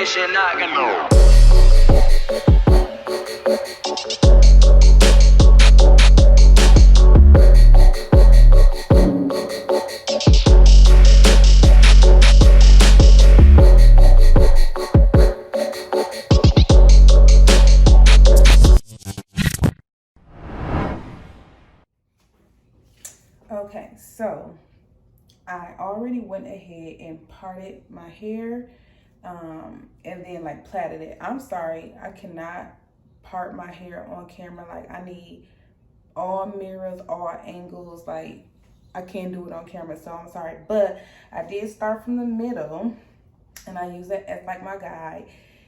this shit not gonna. Okay, so I already went ahead and parted my hair and then like plaited it. I'm sorry, I cannot part my hair on camera. Like I need all mirrors, all angles. Like I can't do it on camera, so I'm sorry. But I did start from the middle and I use it as like my guide.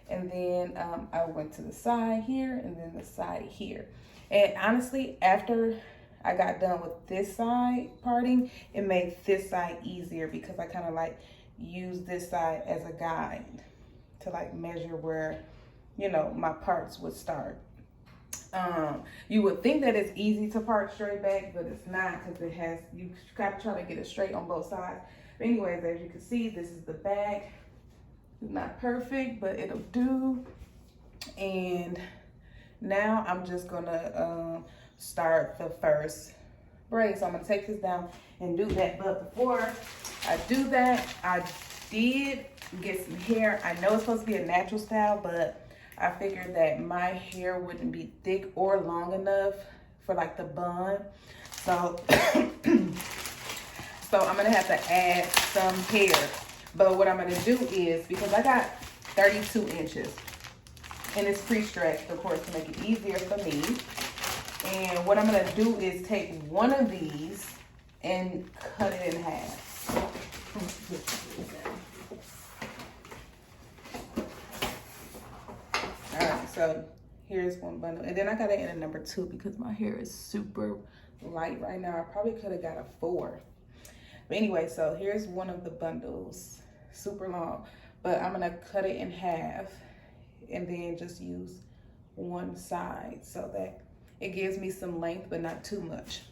And then I went to the side here and then the side here. And honestly, after I got done with this side parting, it made this side easier because I kind of like use this side as a guide to like measure where, you know, my parts would start. You would think that it's easy to part straight back, but it's not because it has, you gotta try to get it straight on both sides. But anyways, as you can see, this is the back. It's not perfect, but it'll do. And now I'm just gonna start the first braid. So I'm gonna take this down and do that. But before I do that, I did get some hair. I know it's supposed to be a natural style, but I figured that my hair wouldn't be thick or long enough for like the bun. So, so I'm gonna have to add some hair. But what I'm gonna do is, because I got 32 inches and it's pre-stretched, of course, to make it easier for me. And what I'm gonna do is take one of these and cut it in half. All right, so here's one bundle. And then I got it in a number 2 because my hair is super light right now. I probably could have got a 4. But anyway, so here's one of the bundles, super long. But I'm gonna cut it in half and then just use one side so that it gives me some length, but not too much.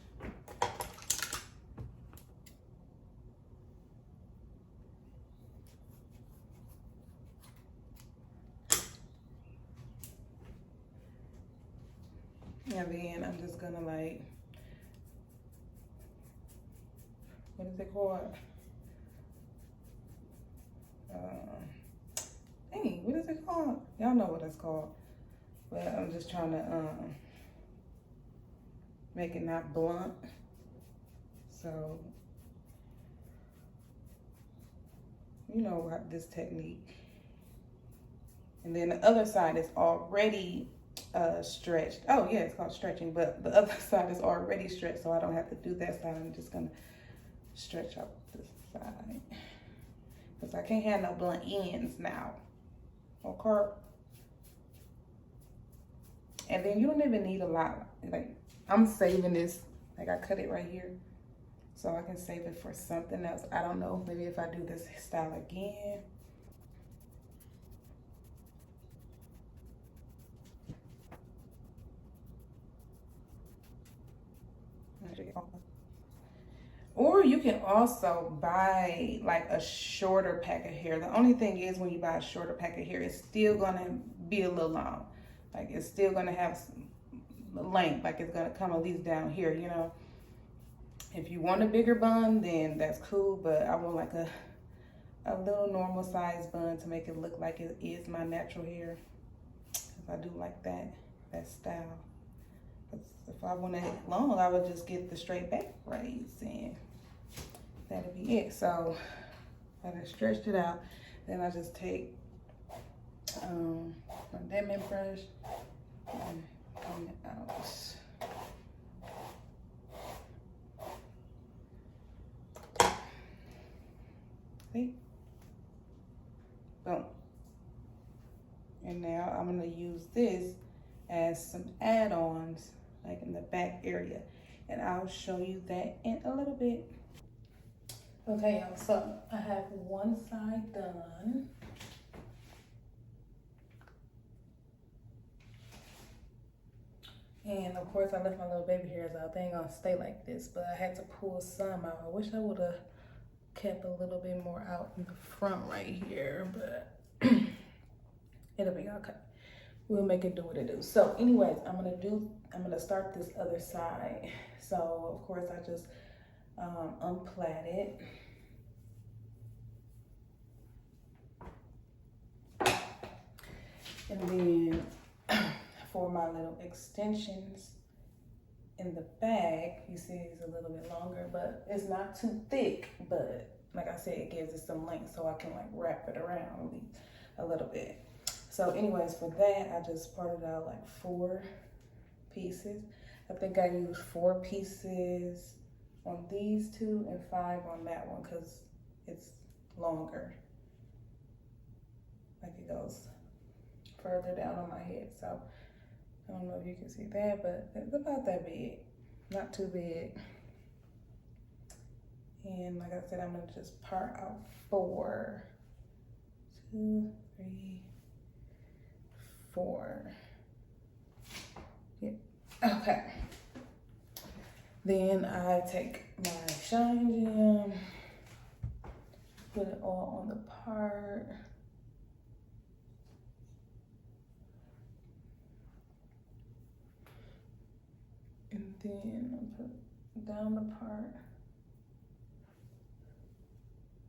And then I'm just gonna like, what is it called? Dang, what is it called? Y'all know what it's called. But I'm just trying to make it not blunt. So, you know what, this technique. And then the other side is already stretched. Oh yeah, it's called stretching, but the other side is already stretched, so I don't have to do that side. I'm just gonna stretch out this side. Because I can't have no blunt ends now. Okay. And then you don't even need a lot. Like, I'm saving this, like I cut it right here. So I can save it for something else. I don't know, maybe if I do this style again. Or you can also buy like a shorter pack of hair. The only thing is when you buy a shorter pack of hair, it's still gonna be a little long. Like it's still gonna have some length, like it's gonna come at least down here, you know. If you want a bigger bun, then that's cool, but I want like a little normal size bun to make it look like it is my natural hair. Cause I do like that style. If I wanted it long, I would just get the straight back braids and that'd be it. So I just stretched it out. Then I just take my dimming brush and comb it out. See? Boom. And now I'm gonna use this as some add-ons, like in the back area. And I'll show you that in a little bit. Okay, y'all, so I have one side done. And of course I left my little baby hairs out. They ain't gonna stay like this, but I had to pull some out. I wish I would have kept a little bit more out in the front right here, but It'll be okay. We'll make it do what it do. So anyways, I'm gonna start this other side. So of course I just unplait it. And then for my little extensions in the back, you see it's a little bit longer, but it's not too thick, but like I said, it gives it some length so I can like wrap it around a little bit. So anyways, for that, I just parted out like 4 pieces. I think I used 4 pieces on these 2 and 5 on that one because it's longer. Like it goes further down on my head. So I don't know if you can see that, but it's about that big, not too big. And like I said, I'm gonna just part out 4, 2, 3, 4. Yeah. Okay. Then I take my shine gem, put it all on the part. And then I put down the part,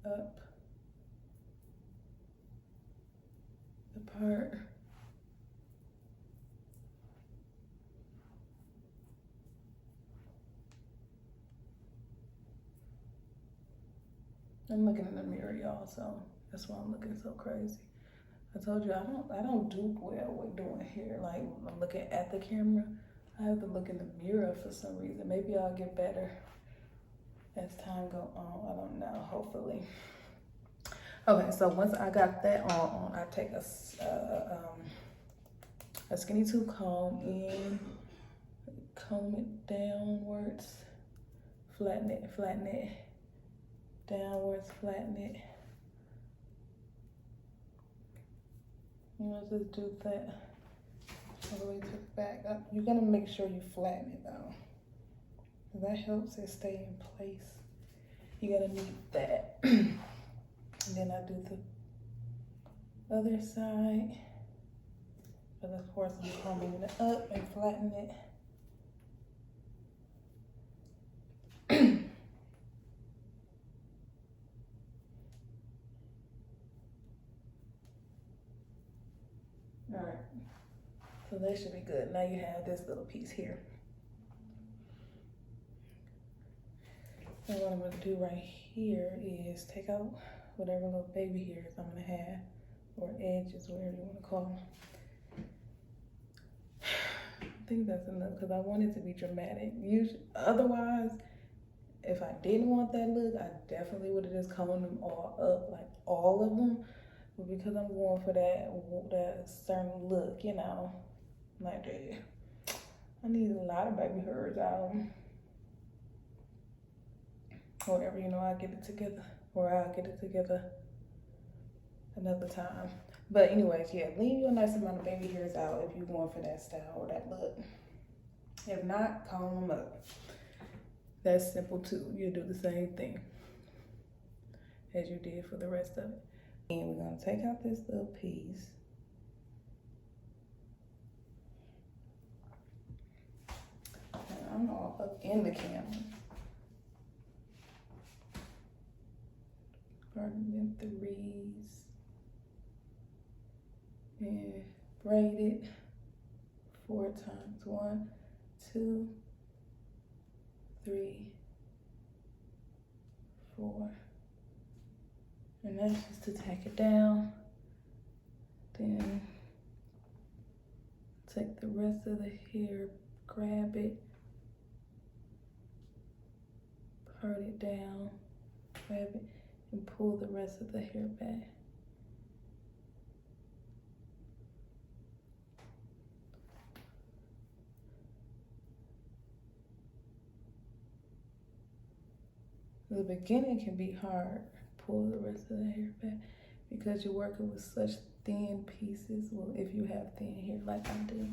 up the part, I'm looking in the mirror, y'all, so that's why I'm looking so crazy. I told you I don't do well with doing hair. Like when I'm looking at the camera, I have to look in the mirror for some reason. Maybe I'll get better as time go on. I don't know, hopefully. Okay, so once I got that on, I take a skinny tooth comb in, comb it downwards, flatten it, downwards, flatten it. I'll just do that all the way to the back. You're gonna make sure you flatten it though. That helps it stay in place. You're gonna need that. And then I do the other side. But of course I'm combing it up and flatten it. All right, so that should be good. Now you have this little piece here. And what I'm gonna do right here is take out whatever little baby hairs I'm gonna have, or edges, whatever you wanna call them. I think that's enough because I want it to be dramatic. Otherwise, if I didn't want that look, I definitely would have just combed them all up, like all of them. But because I'm going for that certain look, you know, like that, I need a lot of baby hairs out. Whatever, you know, I'll get it together, or I'll get it together another time. But anyways, yeah, leave you a nice amount of baby hairs out if you're going for that style or that look. If not, comb them up. That's simple too. You'll do the same thing as you did for the rest of it. And we're gonna take out this little piece. And I'm all up in the camera. Starting in 3s. And braid it 4 times. 1, 2, 3, 4. And that's just to tack it down. Then take the rest of the hair, grab it, part it down, grab it, and pull the rest of the hair back. The beginning can be hard. Pull the rest of the hair back because you're working with such thin pieces. Well, if you have thin hair like I do.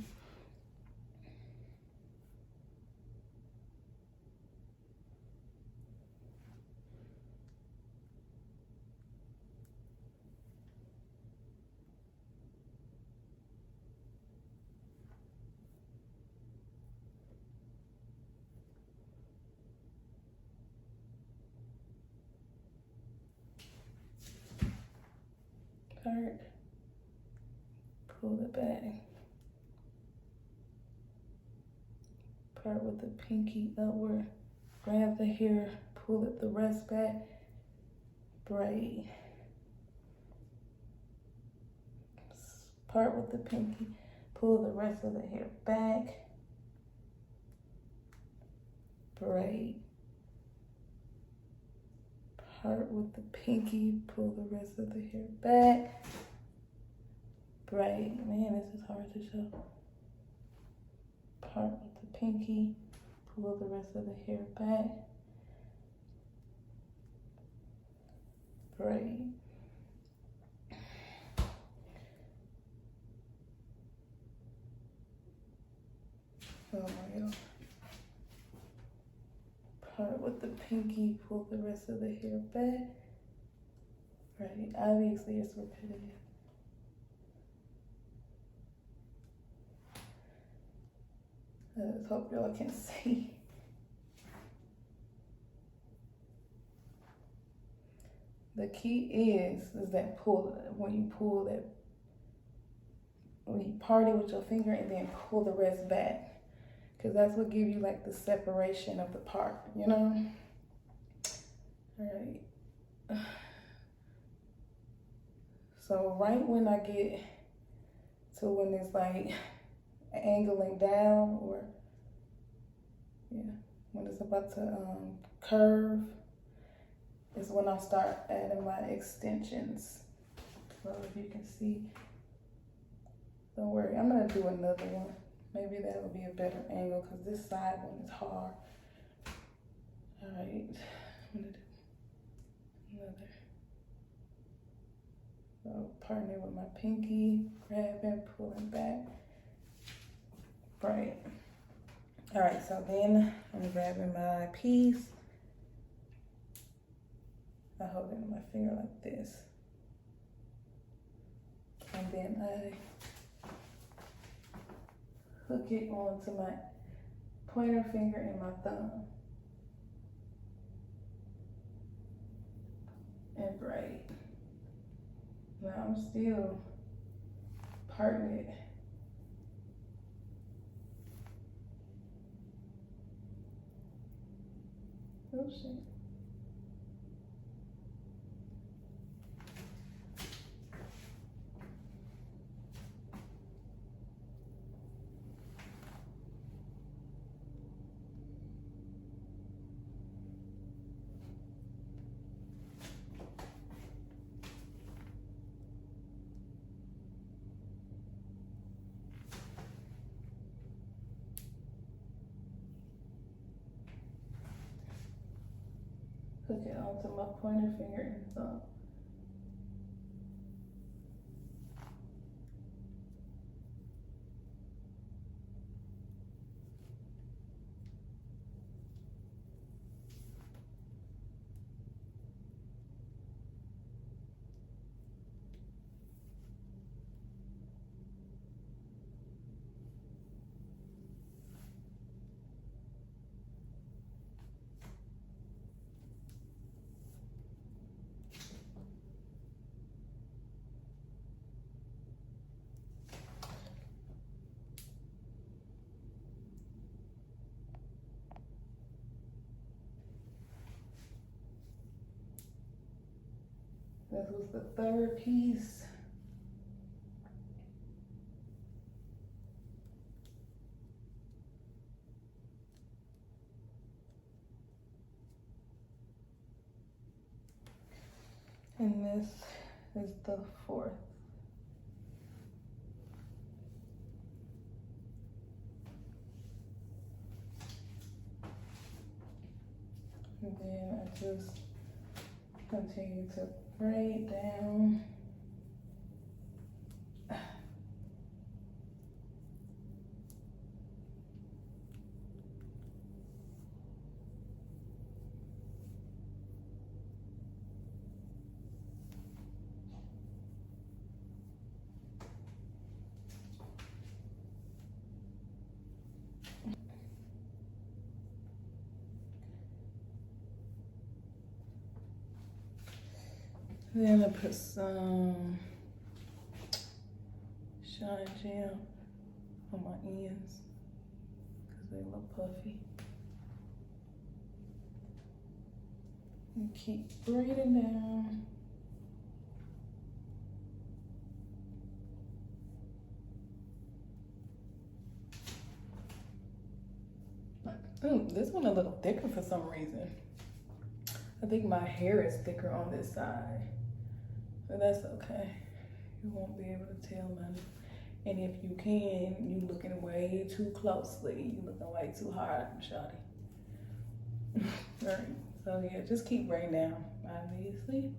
part, pull it back. Part with the pinky upward, grab the hair, pull it the rest back, braid. Part with the pinky, pull the rest of the hair back, braid. Part with the pinky, pull the rest of the hair back, braid. Man, this is hard to show. Part with the pinky, pull the rest of the hair back, braid. Oh my God. Part with the pinky, pull the rest of the hair back, braid. Obviously it's repetitive. I just hope y'all can see. The key is that pull, when you pull that, when you part it with your finger and then pull the rest back. Because that's what gives you like the separation of the part, you know? All right. So right when I get to when it's like angling down, or yeah, when it's about to curve, is when I start adding my extensions. So if you can see, don't worry, I'm gonna do another one. Maybe that'll be a better angle because this side one is hard. All right, I'm gonna do another. So partner with my pinky, grabbing, pulling back. Right. All right, so then I'm grabbing my piece. I hold it in my finger like this. And then I hook it onto my pointer finger and my thumb. And braid. Now I'm still parting it. Oh shit. Hook it onto my pointer finger and thumb. This was the third piece. And this is the fourth. And then I just continue to braid down. Then I put some shine gel on my ends because they look puffy. And keep braiding down. Ooh, this one a little thicker for some reason. I think my hair is thicker on this side, but that's okay. You won't be able to tell none. And if you can, you looking way too closely. You looking way too hard, shawty. All right, so yeah, just keep braiding down, obviously.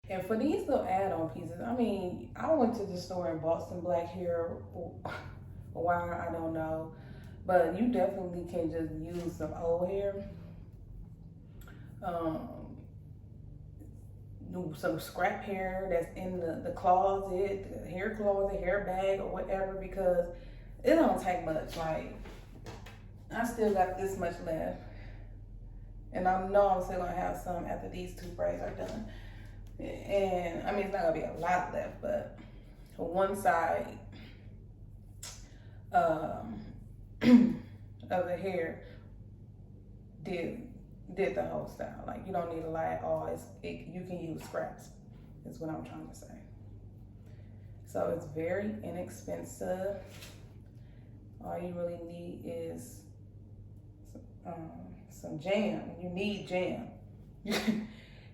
And for these little add-on pieces, I mean, I went to the store and bought some black hair wire, I don't know. But you definitely can just use some old hair. Some scrap hair that's in the closet, the hair closet, hair bag, or whatever, because it don't take much. Like, I still got this much left. And I know I'm still gonna have some after these 2 braids are done. And I mean, it's not gonna be a lot left, but one side of the hair did the whole style. Like, you don't need a lot at all. You can use scraps, is what I'm trying to say. So it's very inexpensive. All you really need is some jam. You need jam.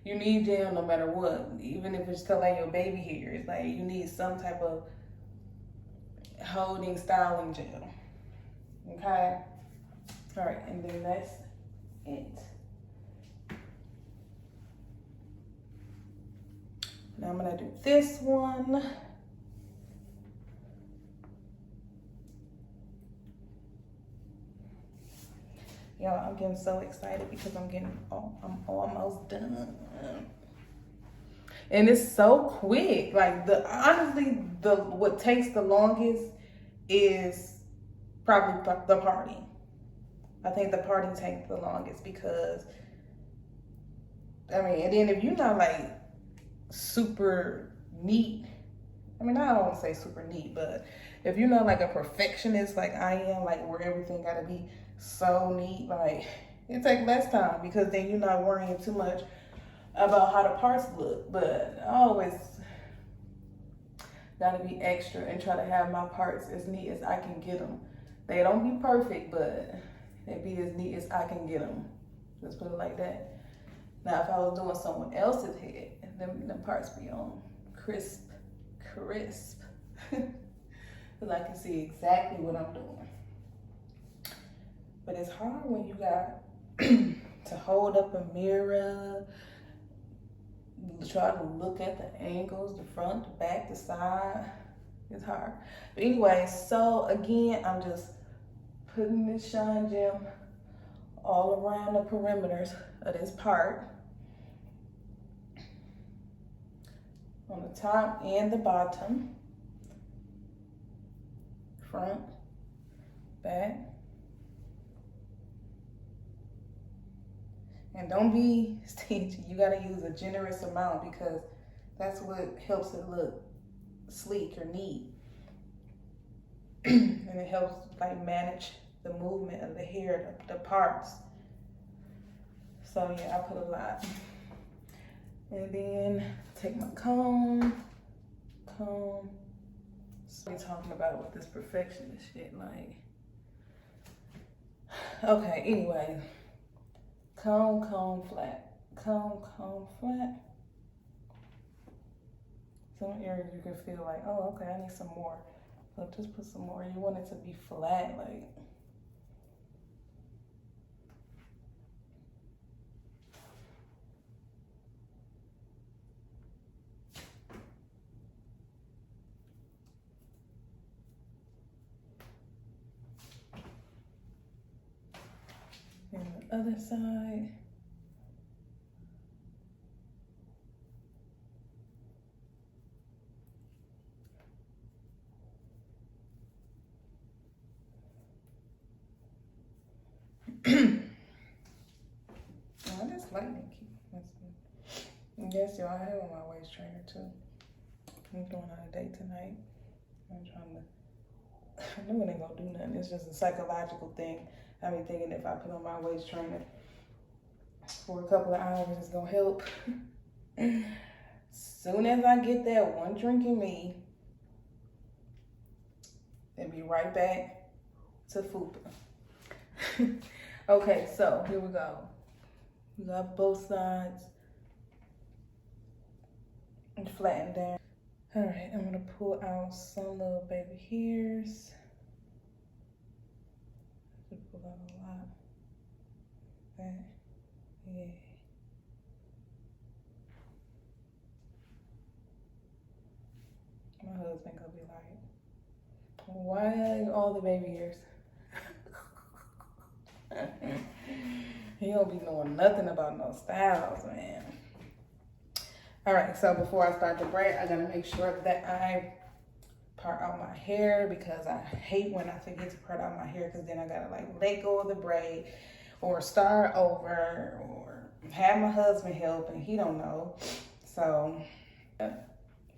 You need jam no matter what, even if it's to lay your baby hair. It's like you need some type of holding styling gel. Okay? All right, and then that's it. Now I'm gonna do this one. Y'all, I'm getting so excited because I'm almost done. And it's so quick. Like, honestly, what takes the longest is probably the parting. I think the parting takes the longest because, I mean, and then if you're not like super neat, I mean, I don't want to say super neat, but if you're not like a perfectionist like I am, like where everything gotta be so neat, like it takes less time because then you're not worrying too much about how the parts look. But I always gotta be extra and try to have my parts as neat as I can get them. They don't be perfect, but they be as neat as I can get them. Let's put it like that. Now, if I was doing someone else's head, them parts be on crisp. Because I can see exactly what I'm doing. But it's hard when you got to hold up a mirror, try to look at the angles, the front, the back, the side. It's hard. But anyway, so again, I'm just putting this shine gel all around the perimeters of this part, on the top and the bottom, front, back. And don't be stingy. You gotta use a generous amount because that's what helps it look sleek or neat. And it helps like manage the movement of the hair, the parts. So yeah, I put a lot. And then take my comb. So we're talking about with this perfectionist shit, like. Okay, anyway. Comb, flat. Comb, flat. Some areas you can feel like, oh, okay, I need some more. So just put some more. You want it to be flat, like. And the other side. lightning key. Yes, y'all, I have on my waist trainer too. I'm going on a date tonight. I'm trying to, I know it ain't gonna do nothing. It's just a psychological thing. I be thinking if I put on my waist trainer for a couple of hours, it's gonna help. Soon as I get that one drink in me, then be right back to fupa. Okay, so here we go. We got both sides and flatten down. All right, I'm gonna pull out some little baby hairs. Just pull out a lot. That, yeah. My husband gonna be like, why all the baby hairs? He don't be knowing nothing about no styles, man. All right, so before I start the braid, I gotta make sure that I part out my hair, because I hate when I forget to part out my hair, because then I gotta like let go of the braid or start over or have my husband help and he don't know. So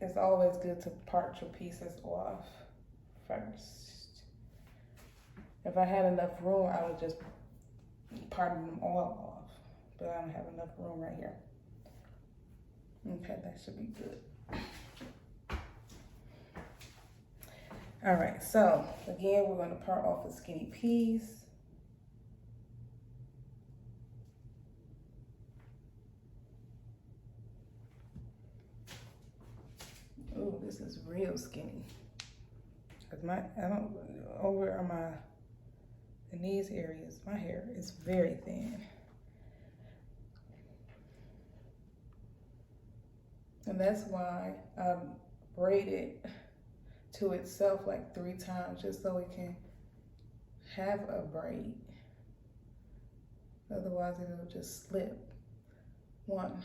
it's always good to part your pieces off first. If I had enough room, I would just part them all off, but I don't have enough room right here. Okay, that should be good. All right, so again, we're going to part off a skinny piece. Ooh, this is real skinny. Cause over on in these areas, my hair is very thin. And that's why I braid it to itself like 3 times, just so it can have a braid. Otherwise it'll just slip. 1,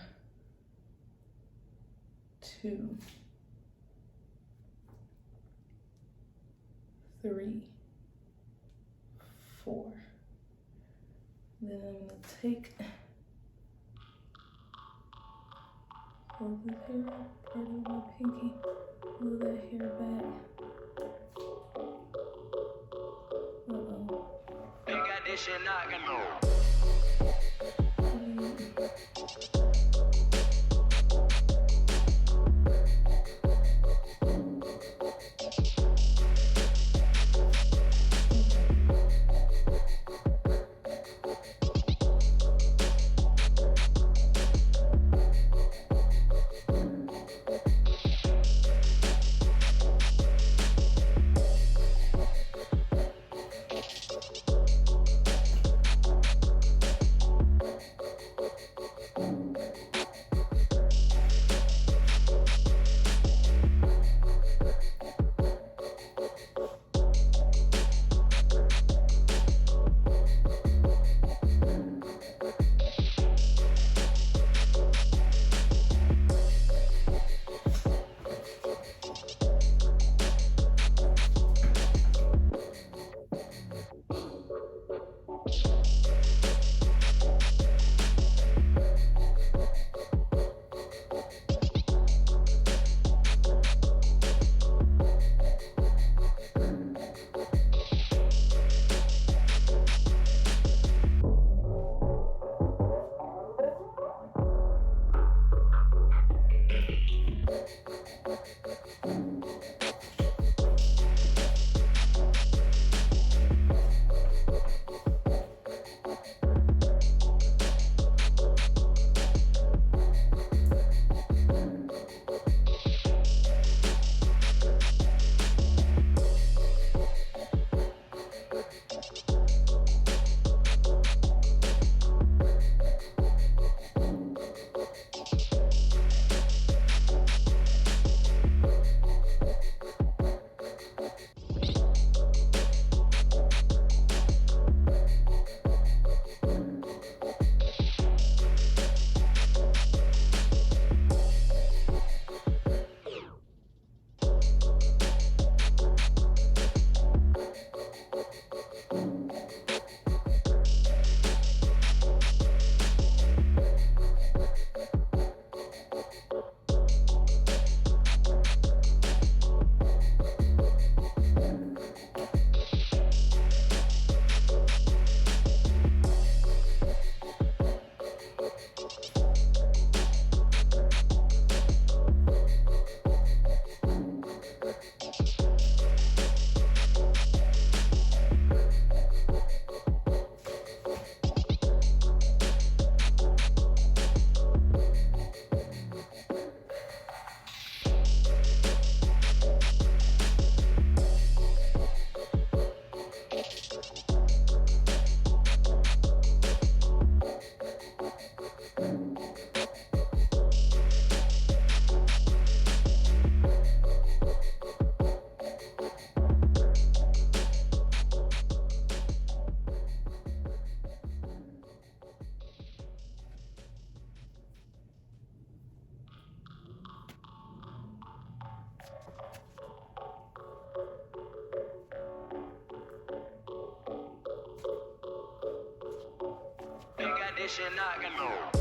2, 3, 4. Then I'm gonna take pull this hair up, part of my pinky, pull that hair back. Uh-oh. You got this shit knocking on. this shit knocking.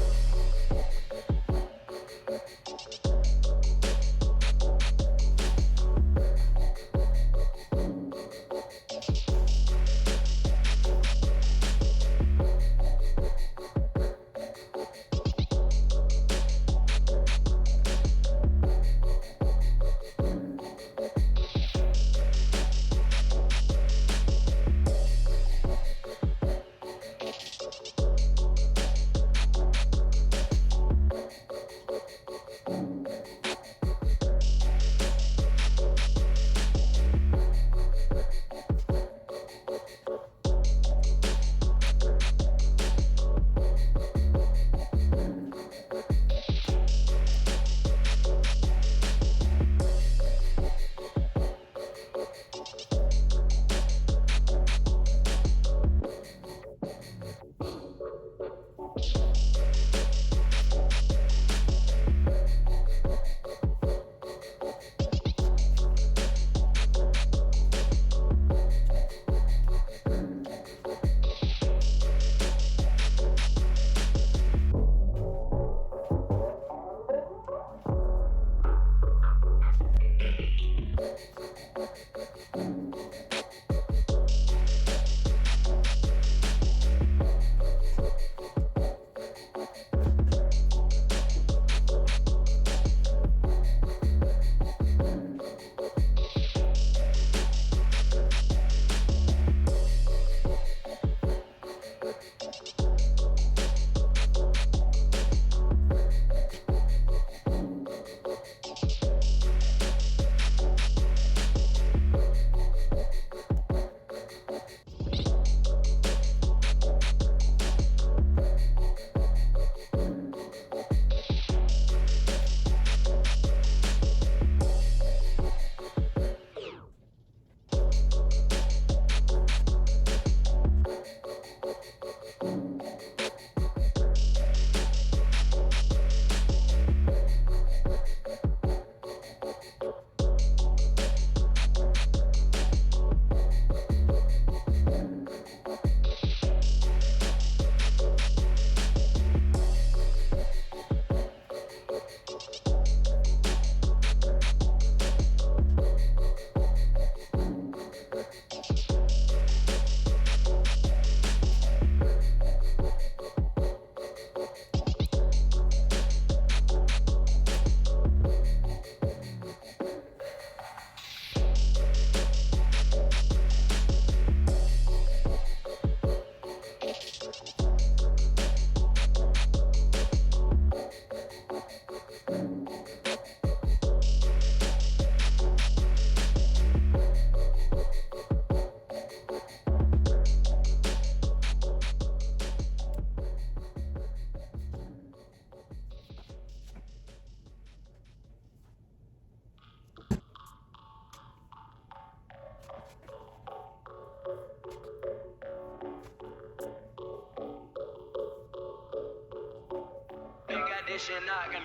You got this shit knocking.